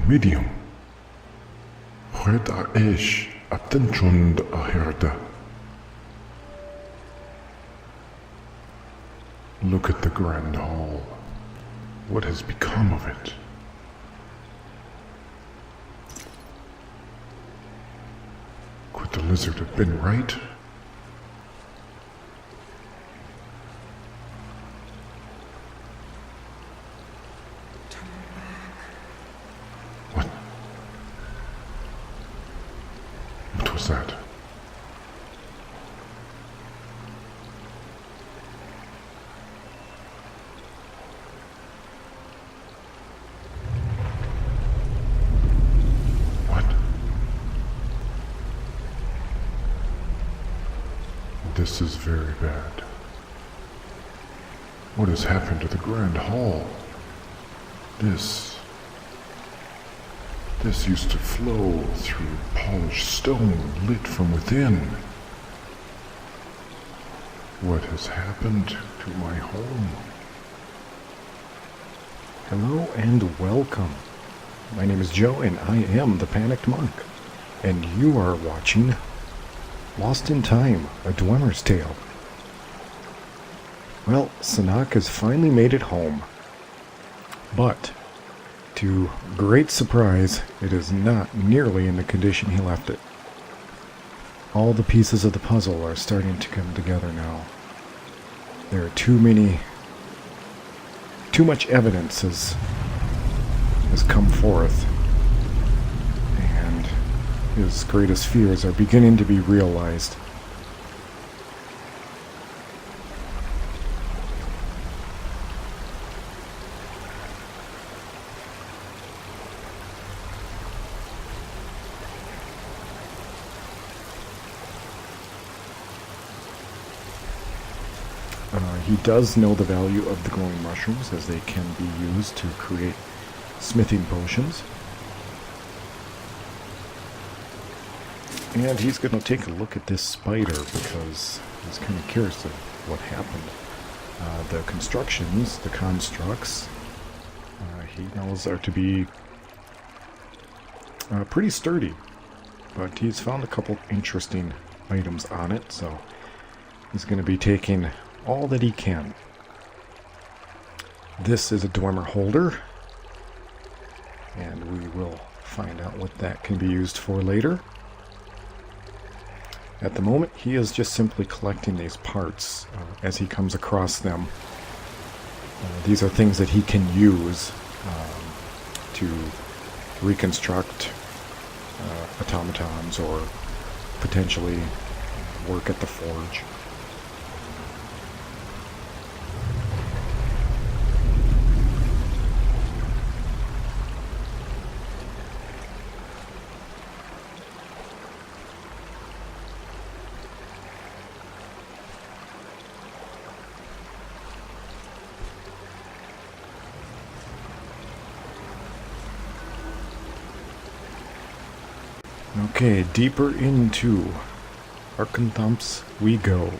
medium. Red ish attention aherde. Look at the grand hall. What has become of it? Could the lizard have been right? What? What was that? This is very bad. What has happened to the Grand Hall? This used to flow through polished stone lit from within. What has happened to my home? Hello and welcome. My name is Joe and I am the Panicked Monk. And you are watching Lost in Time, a Dwemer's Tale. Well, Szenac has finally made it home. But, to great surprise, it is not nearly in the condition he left it. All the pieces of the puzzle are starting to come together now. There are too much evidence has come forth. His greatest fears are beginning to be realized. He does know the value of the glowing mushrooms, as they can be used to create smithing potions. And he's going to take a look at this spider because he's kind of curious of what happened. The constructions, the constructs, he knows are to be pretty sturdy. But he's found a couple interesting items on it, so he's going to be taking all that he can. This is a Dwemer holder, and we will find out what that can be used for later. At the moment, he is just simply collecting these parts as he comes across them. These are things that he can use to reconstruct automatons or potentially work at the forge. Okay, deeper into Arkngthamz we go.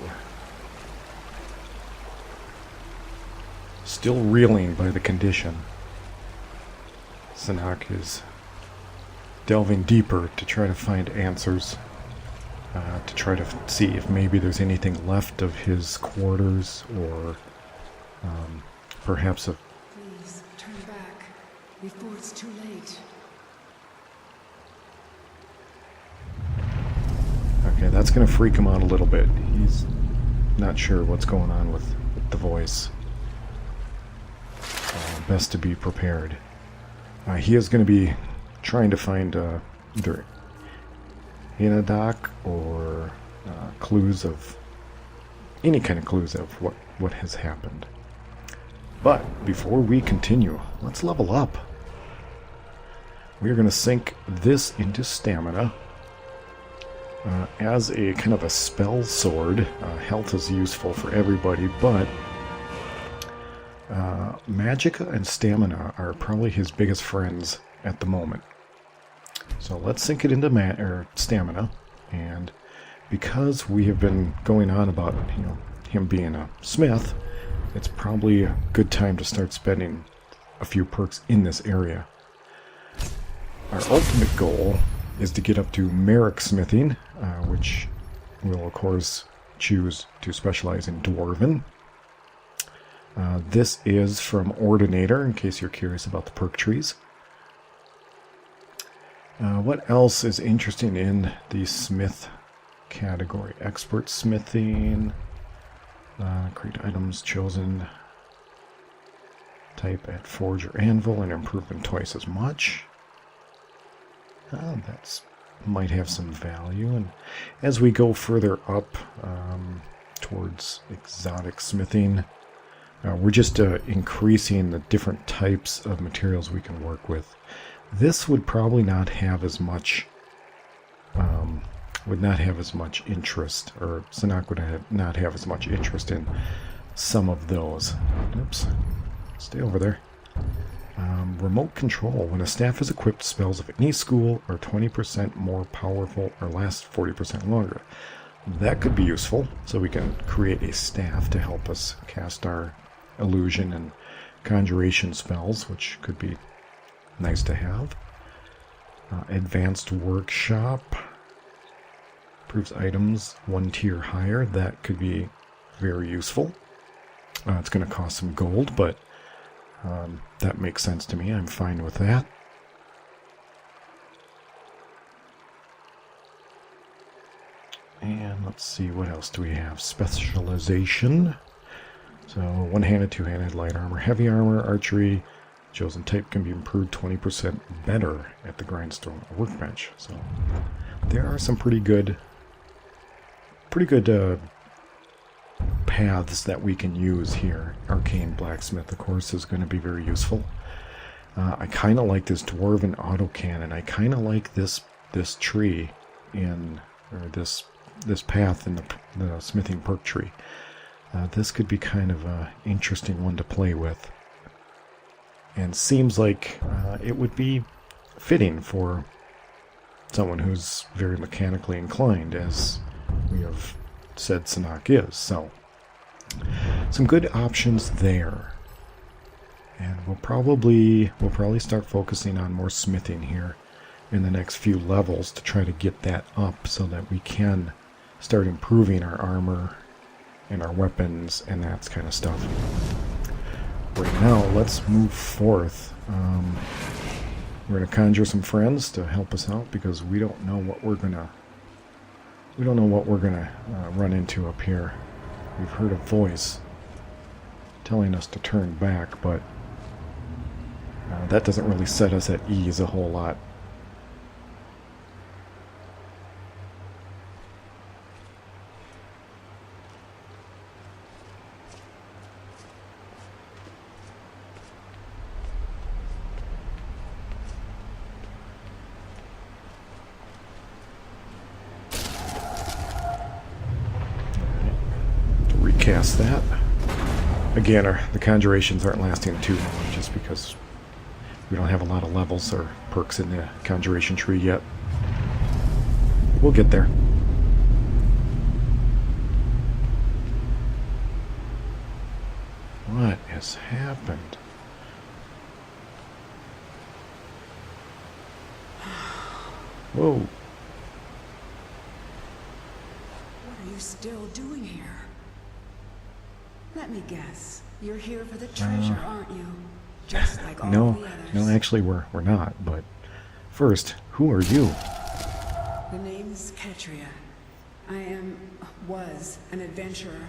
Still reeling by the condition, Szenac is delving deeper to try to find answers, to try to see if maybe there's anything left of his quarters, or perhaps a... Please, turn back, before it's too late. Okay, that's going to freak him out a little bit. He's not sure what's going on with the voice. Best to be prepared. He is going to be trying to find either Hinadak or clues of... any kind of clues of what has happened. But before we continue, let's level up. We're going to sink this into stamina. As a kind of a spell sword, health is useful for everybody, but magicka and stamina are probably his biggest friends at the moment. So let's sink it into stamina, and because we have been going on about him being a smith, it's probably a good time to start spending a few perks in this area. our ultimate goal is to get up to Merrick smithing, which we'll of course choose to specialize in Dwarven. This is from Ordinator, in case you're curious about the perk trees. What else is interesting in the smith category? Expert smithing, create items chosen, type at forge or anvil, and improvement twice as much. That's might have some value. And as we go further up towards exotic smithing, we're just increasing the different types of materials we can work with. This would probably not have as much, interest, or Szenac would not have as much interest in some of those. Oops, stay over there. Remote control. When a staff is equipped, spells of any school are 20% more powerful or last 40% longer. That could be useful, so we can create a staff to help us cast our illusion and conjuration spells, which could be nice to have. Advanced workshop. Improves items one tier higher. That could be very useful. It's going to cost some gold, but that makes sense to me. I'm fine with that. And let's see, what else do we have? Specialization. So one-handed, two-handed, light armor, heavy armor, archery. Chosen type can be improved 20% better at the grindstone workbench. So there are some pretty good paths that we can use here. Arcane Blacksmith, of course, is going to be very useful. I kind of like this Dwarven autocannon. I kind of like this tree in, or this path in the smithing perk tree. This could be kind of an interesting one to play with. And seems like it would be fitting for someone who's very mechanically inclined, as we have said Szenac is. So, some good options there. And we'll probably start focusing on more smithing here in the next few levels to try to get that up so that we can start improving our armor and our weapons and that kind of stuff. Right now, let's move forth. We're gonna conjure some friends to help us out because we don't know what we're gonna run into up here. We've heard a voice telling us to turn back, but that doesn't really set us at ease a whole lot. Cast that. Again, the conjurations aren't lasting too long just because we don't have a lot of levels or perks in the conjuration tree yet. We'll get there. What has happened? Whoa. What are you still doing here? Let me guess. You're here for the treasure, aren't you? Just like all the others. No, actually we're not, but first, who are you? The name's Ketria. I was an adventurer.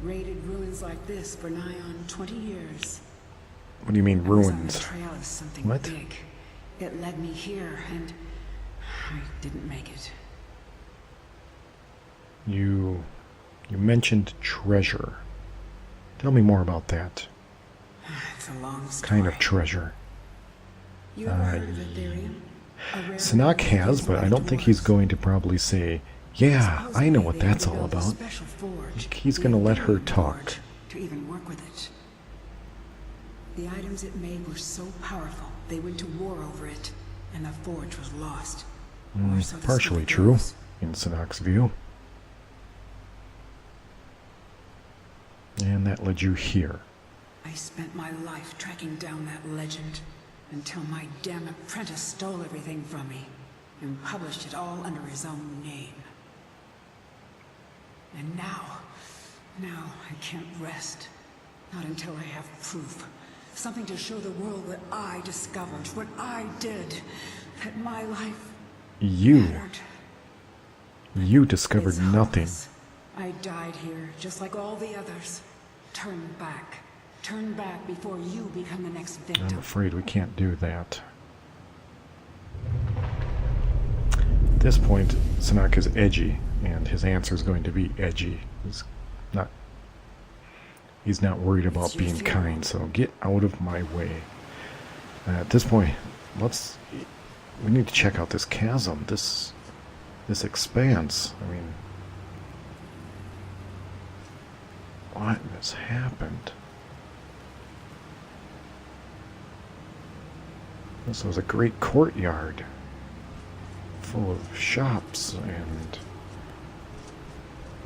Raided ruins like this for nigh on 20 years. What do you mean, ruins? I was on the trail of something big. It led me here, and I didn't make it. You mentioned treasure. Tell me more about that. It's a long story. Kind of treasure. You ever heard of Ethereum? Szenac has, but I don't think he's going to probably say, yeah, I know what that's all about. He's going to let her talk. To even work with it. The items it made were so powerful, they went to war over it, and the forge was lost. So Partially true, in Szenac's view. And that led you here. I spent my life tracking down that legend. until my damn apprentice stole everything from me and published it all under his own name. And now I can't rest. Not until I have proof. Something to show the world what I discovered, what I did. That my life mattered. You discovered It's nothing. hopeless. I died here, just like all the others. Turn back. Turn back before you become the next victim. I'm afraid we can't do that. At this point, Szenac is edgy, and his answer is going to be edgy. He's not worried about being kind, so get out of my way. At this point, we need to check out this chasm, this expanse. I mean, what has happened? This was a great courtyard full of shops and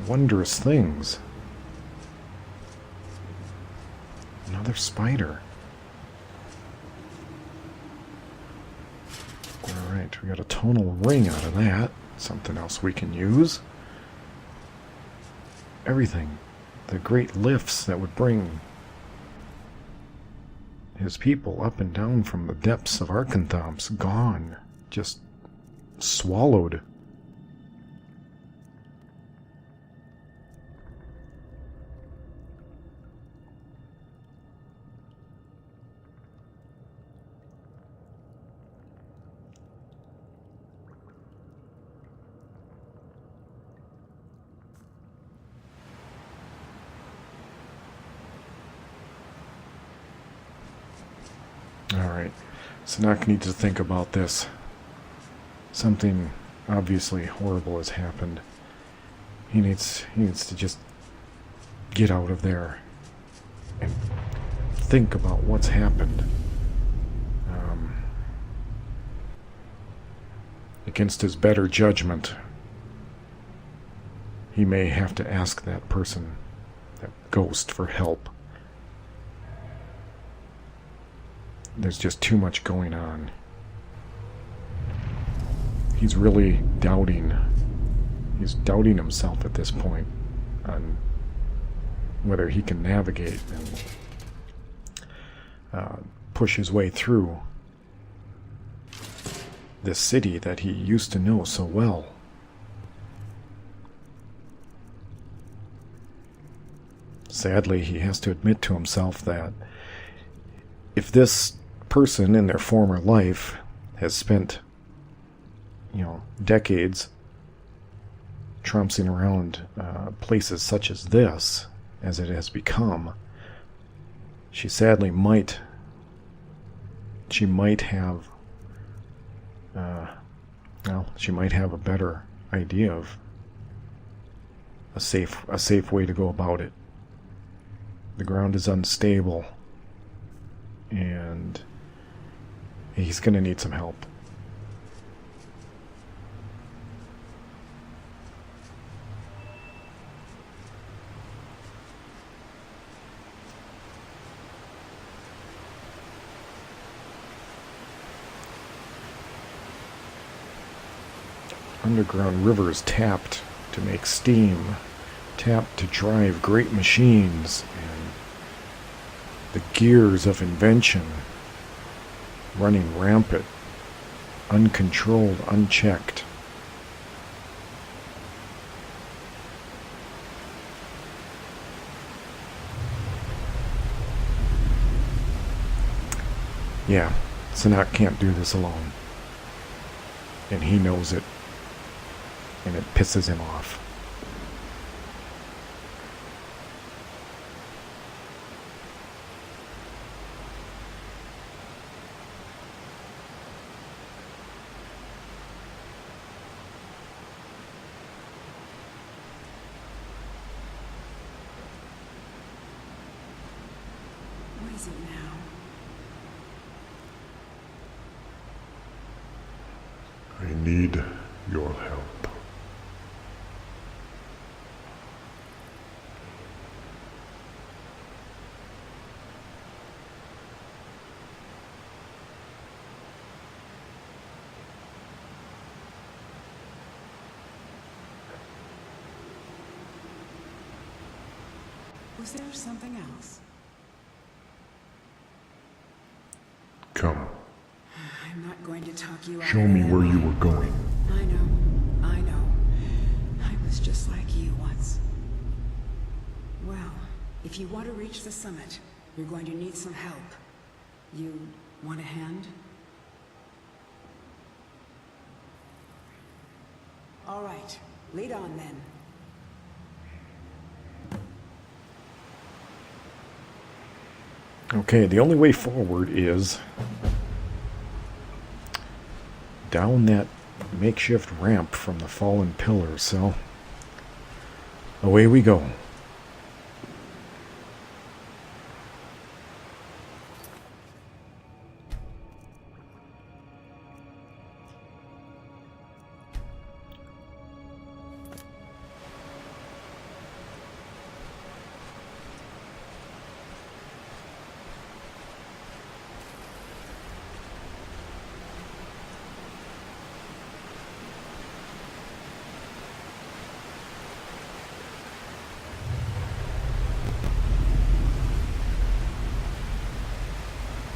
wondrous things. Another spider. Alright, we got a tonal ring out of that. Something else we can use. Everything. The great lifts that would bring his people up and down from the depths of Arkngthamz, gone. Just swallowed. Alright, Szenac needs to think about this. Something obviously horrible has happened. He needs to just get out of there and think about what's happened. Against his better judgment, he may have to ask that person, that ghost, for help. There's just too much going on. He's really doubting. He's doubting himself at this point on whether he can navigate and push his way through this city that he used to know so well. Sadly, he has to admit to himself that if this person in their former life has spent, decades trouncing around places such as this, as it has become, she sadly might have a better idea of a safe way to go about it. The ground is unstable, and he's going to need some help. Underground rivers tapped to make steam, tapped to drive great machines, and the gears of invention running rampant, uncontrolled, unchecked. Yeah, Szenac can't do this alone. And he knows it. And it pisses him off. What is it now? I need your help. was there something else? Come, I'm not going to talk you out show of me it, where am you I? were going. I know. I was just like you once. Well, if you want to reach the summit, you're going to need some help. You want a hand? All right, lead on then. Okay, the only way forward is down that makeshift ramp from the fallen pillars, so away we go.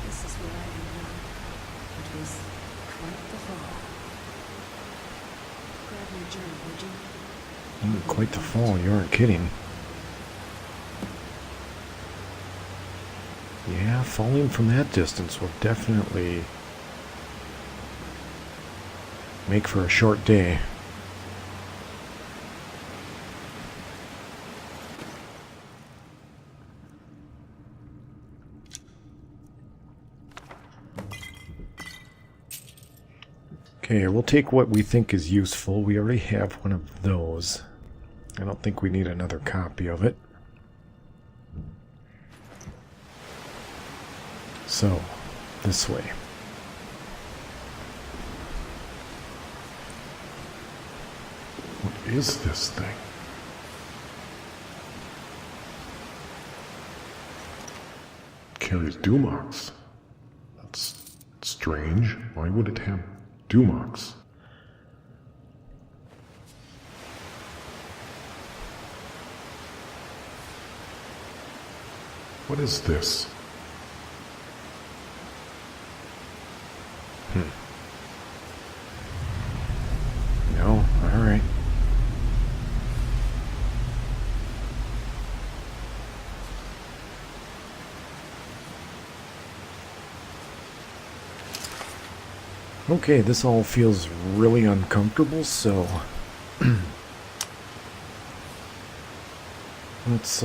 This is where I ended up. It was quite the fall. Grab my journal, would you? Quite the fall, you aren't kidding. Yeah, falling from that distance will definitely make for a short day. Okay, we'll take what we think is useful. We already have one of those. I don't think we need another copy of it. So, this way. What is this thing? Carries Dumox. That's strange. Why would it have Dumox? What is this? No? Alright. Okay, this all feels really uncomfortable, so let's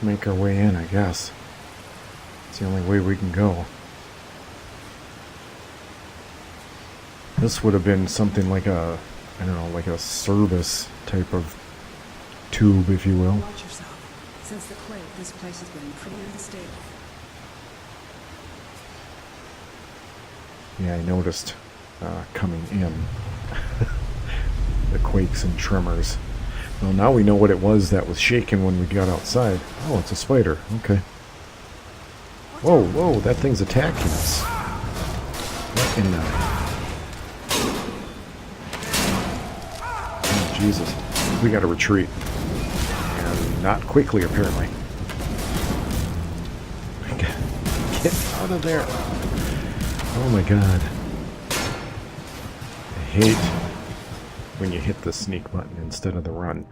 make our way in, I guess. It's the only way we can go. This would have been something like a, I don't know, like a service type of tube, if you will. Watch yourself. Since the quake, this place has been pretty unstable. Yeah, I noticed coming in the quakes and tremors. Well, now we know what it was that was shaking when we got outside. Oh, it's a spider. Okay. Whoa, whoa, that thing's attacking us. What in the... Oh, Jesus. We gotta retreat. And not quickly, apparently. Get out of there. Oh my god. I hate when you hit the sneak button instead of the run.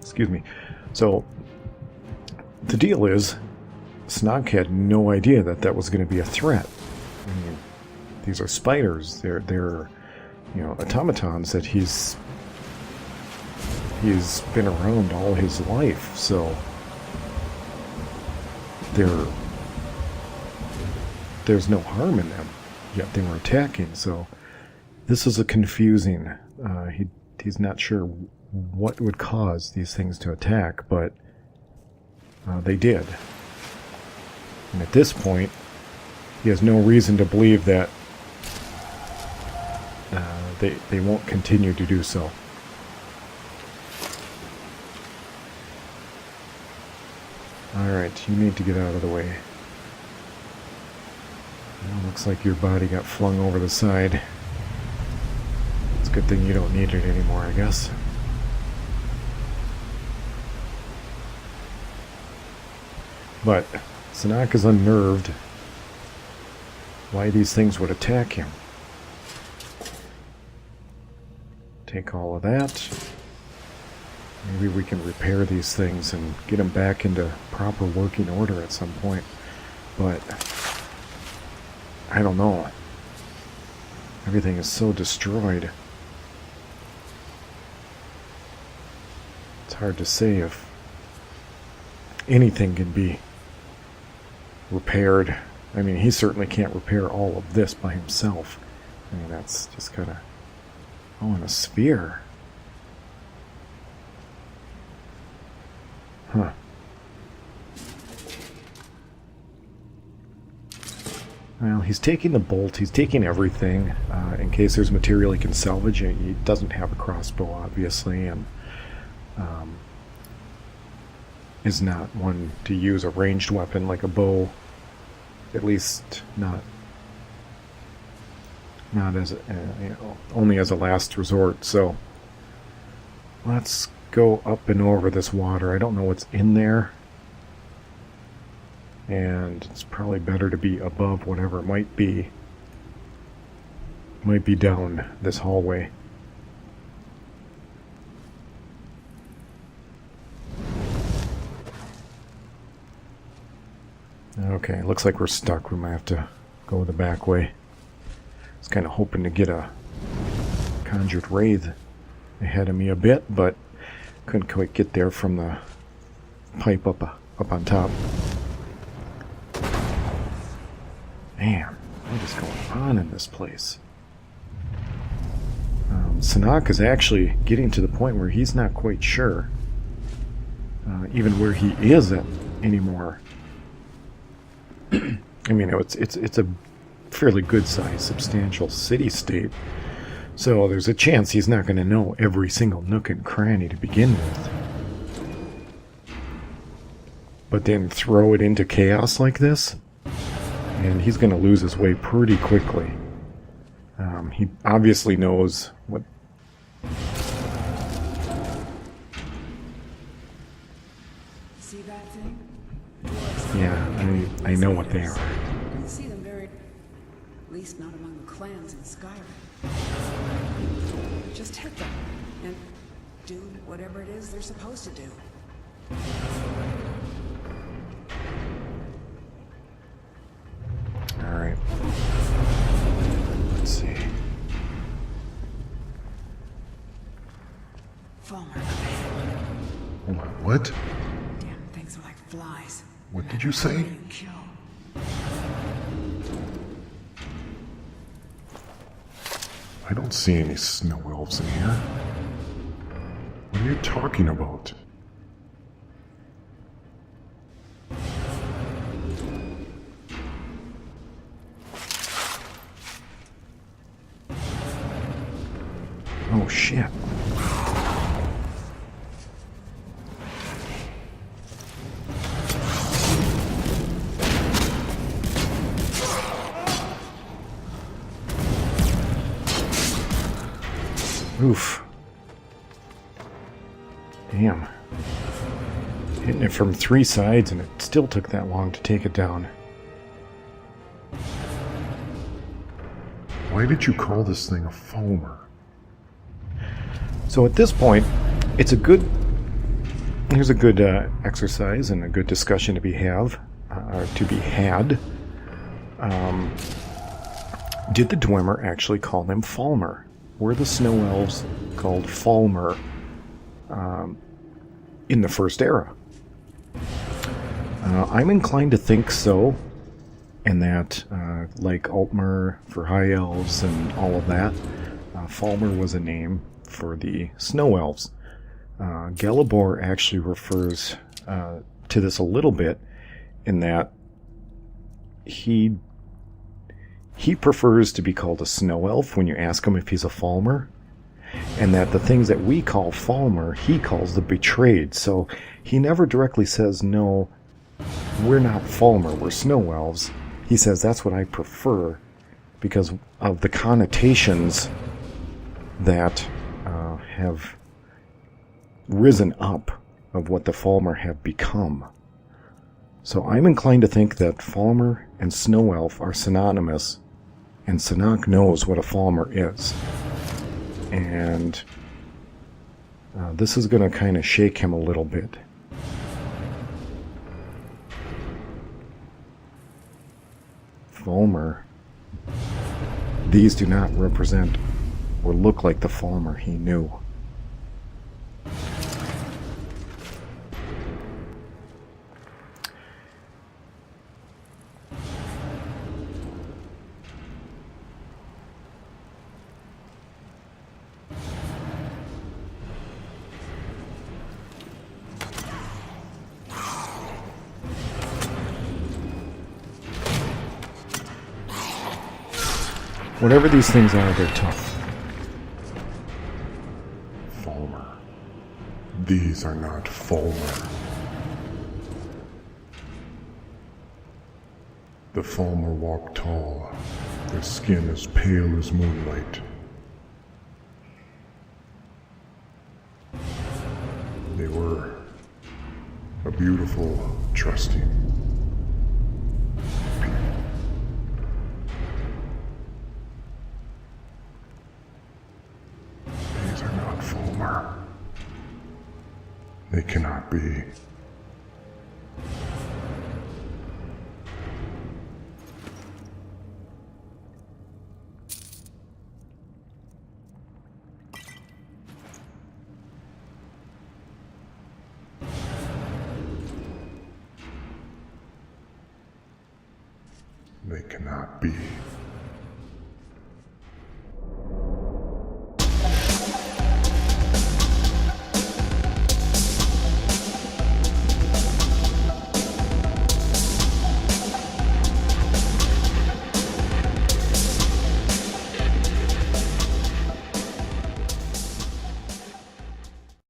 Excuse me. So, the deal is, Szenac had no idea that that was going to be a threat. I mean, these are spiders. They're you know, automatons that he's been around all his life. So, there's no harm in them. Yet they were attacking. So, this is a confusing. He's not sure what would cause these things to attack, but they did. And at this point, he has no reason to believe that they won't continue to do so. Alright, you need to get out of the way. Well, looks like your body got flung over the side. a good thing you don't need it anymore, I guess. But Szenac is unnerved why these things would attack him. Take all of that. Maybe we can repair these things and get them back into proper working order at some point. But I don't know. Everything is so destroyed. It's hard to say if anything can be repaired. I mean, he certainly can't repair all of this by himself. I mean, that's just kind of... Oh, and a sphere. Huh. Well, he's taking the bolt, he's taking everything, in case there's material he can salvage. He doesn't have a crossbow, obviously, and is not one to use a ranged weapon like a bow. At least not as only as a last resort. So let's go up and over this water. I don't know what's in there, and it's probably better to be above whatever it might be. Might be down this hallway. Okay, looks like we're stuck. We might have to go the back way. I was kind of hoping to get a conjured wraith ahead of me a bit, but couldn't quite get there from the pipe up on top. Man, what is going on in this place? Szenac is actually getting to the point where he's not quite sure even where he is at anymore. I mean, it's a fairly good-sized, substantial city-state, so there's a chance he's not going to know every single nook and cranny to begin with. But then throw it into chaos like this, and he's going to lose his way pretty quickly. He obviously knows what... See that thing? Yeah, I know what they are. I see them very... At least not among the clans in Skyrim. Just hit them, and do whatever it is they're supposed to do. Alright. Let's see. Falmer. Hold on, what? Damn things are like flies. What did you say? You kill. I don't see any snow elves in here. What are you talking about? Oh, shit. Oof. Damn. Hitting it from 3 sides, and it still took that long to take it down. Why did you call this thing a foamer? So at this point, it's a good... Here's a good exercise and a good discussion to be had. Did the Dwemer actually call them Falmer? Were the snow elves called Falmer in the first era? I'm inclined to think so, and that, like Altmer for high elves and all of that, Falmer was a name for the snow elves. Gelibor actually refers to this a little bit, in that he prefers to be called a snow elf when you ask him if he's a Falmer, and that the things that we call Falmer, he calls the betrayed. So he never directly says, no, we're not Falmer, we're snow elves. He says, that's what I prefer, because of the connotations that have risen up of what the Falmer have become. So I'm inclined to think that Falmer and Snow Elf are synonymous, and Szenac knows what a Falmer is. And this is going to kind of shake him a little bit. Falmer. These do not represent or look like the Falmer he knew. Whatever these things are, they're tough. Falmer. These are not Falmer. The Falmer walk tall, their skin as pale as moonlight. They were a beautiful, trusting people. These are not Falmer. They cannot be. They cannot be.